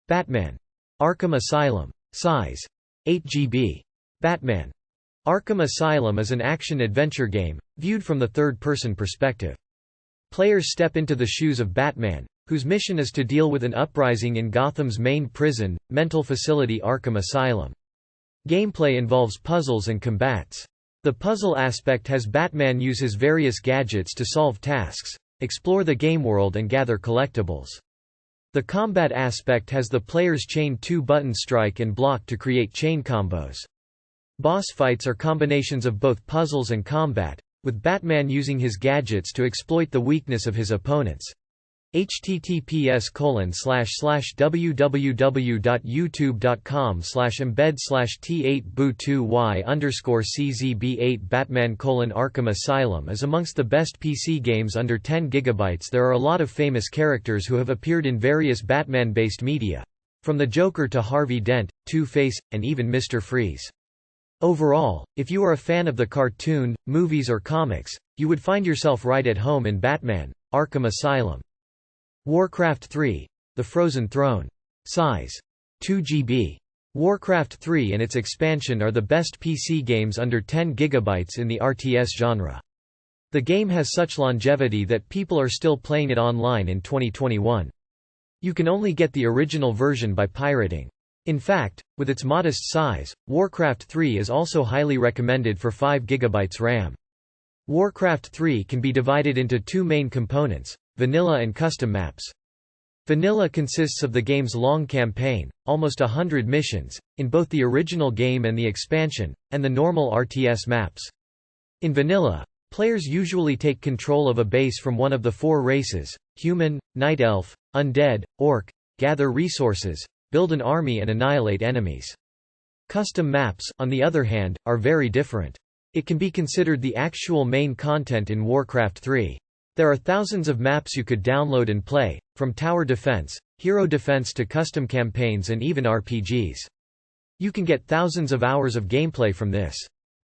Batman. Arkham Asylum. Size: 8 GB. Batman. Arkham Asylum is an action-adventure game, viewed from the third-person perspective. Players step into the shoes of Batman, whose mission is to deal with an uprising in Gotham's main prison, mental facility Arkham Asylum. Gameplay involves puzzles and combats. The puzzle aspect has Batman use his various gadgets to solve tasks, explore the game world and gather collectibles. The combat aspect has the players chain 2-button strike and block to create chain combos. Boss fights are combinations of both puzzles and combat, with Batman using his gadgets to exploit the weakness of his opponents. https://www.youtube.com/embed/t8boo2y_czb8 Batman Arkham Asylum is amongst the best PC games under 10 GB. There are a lot of famous characters who have appeared in various Batman-based media. From the Joker to Harvey Dent, Two-Face, and even Mr. Freeze. Overall, if you are a fan of the cartoon, movies or comics, you would find yourself right at home in Batman: Arkham Asylum. Warcraft 3: The Frozen Throne. Size: 2 GB. Warcraft 3 and its expansion are the best PC games under 10 GB in the RTS genre. The game has such longevity that people are still playing it online in 2021. You can only get the original version by pirating. In fact, with its modest size, Warcraft 3 is also highly recommended for 5 GB RAM. Warcraft 3 can be divided into two main components: vanilla and custom maps. Vanilla consists of the game's long campaign, almost 100 missions, in both the original game and the expansion, and the normal RTS maps. In vanilla, players usually take control of a base from one of the 4 races: human, night elf, undead, orc, gather resources, build an army and annihilate enemies. Custom maps, on the other hand, are very different. It can be considered the actual main content in Warcraft 3. There are thousands of maps you could download and play, from tower defense, hero defense to custom campaigns and even RPGs. You can get thousands of hours of gameplay from this.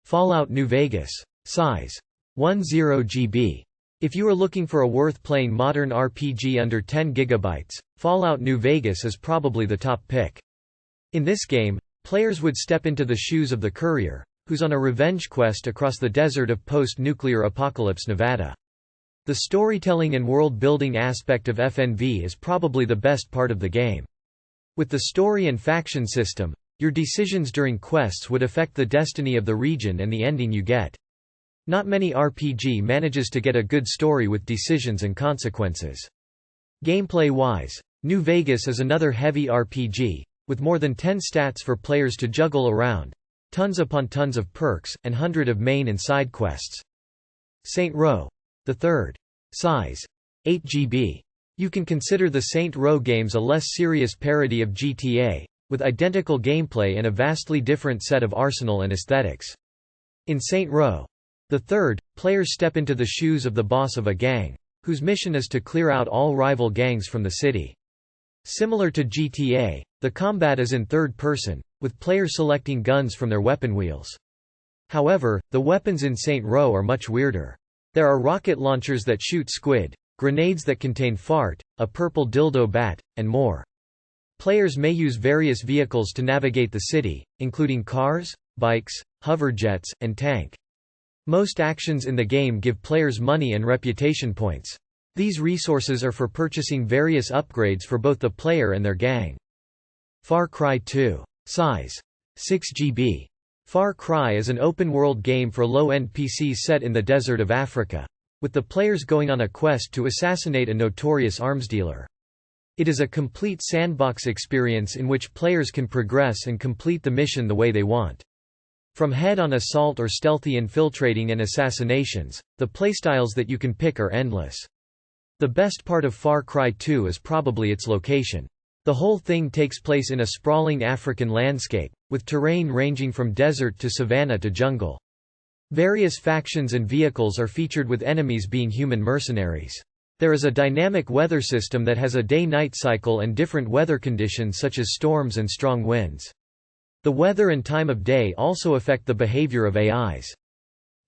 Fallout New Vegas. Size: 10 GB. If you are looking for a worth-playing modern RPG under 10 GB, Fallout New Vegas is probably the top pick. In this game, players would step into the shoes of the Courier, who's on a revenge quest across the desert of post-nuclear apocalypse Nevada. The storytelling and world-building aspect of FNV is probably the best part of the game. With the story and faction system, your decisions during quests would affect the destiny of the region and the ending you get. Not many RPG manages to get a good story with decisions and consequences. Gameplay-wise, New Vegas is another heavy RPG, with more than 10 stats for players to juggle around, tons upon tons of perks, and hundreds of main and side quests. Saint Row. The Third. Size: 8 GB. You can consider the Saint Row games a less serious parody of GTA, with identical gameplay and a vastly different set of arsenal and aesthetics. In Saint Row the Third, players step into the shoes of the boss of a gang, whose mission is to clear out all rival gangs from the city. Similar to GTA, the combat is in third person, with players selecting guns from their weapon wheels. However, the weapons in Saint Row are much weirder. There are rocket launchers that shoot squid, grenades that contain fart, a purple dildo bat, and more. Players may use various vehicles to navigate the city, including cars, bikes, hoverjets, and tank. Most actions in the game give players money and reputation points. These resources are for purchasing various upgrades for both the player and their gang. Far Cry 2. Size: 6 GB. Far Cry is an open-world game for low-end PCs set in the desert of Africa, with the players going on a quest to assassinate a notorious arms dealer. It is a complete sandbox experience in which players can progress and complete the mission the way they want. From head-on assault or stealthy infiltrating and assassinations, the playstyles that you can pick are endless. The best part of Far Cry 2 is probably its location. The whole thing takes place in a sprawling African landscape, with terrain ranging from desert to savanna to jungle. Various factions and vehicles are featured, with enemies being human mercenaries. There is a dynamic weather system that has a day-night cycle and different weather conditions such as storms and strong winds. The weather and time of day also affect the behavior of AIs.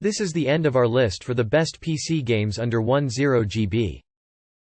This is the end of our list for the best PC games under 10 GB.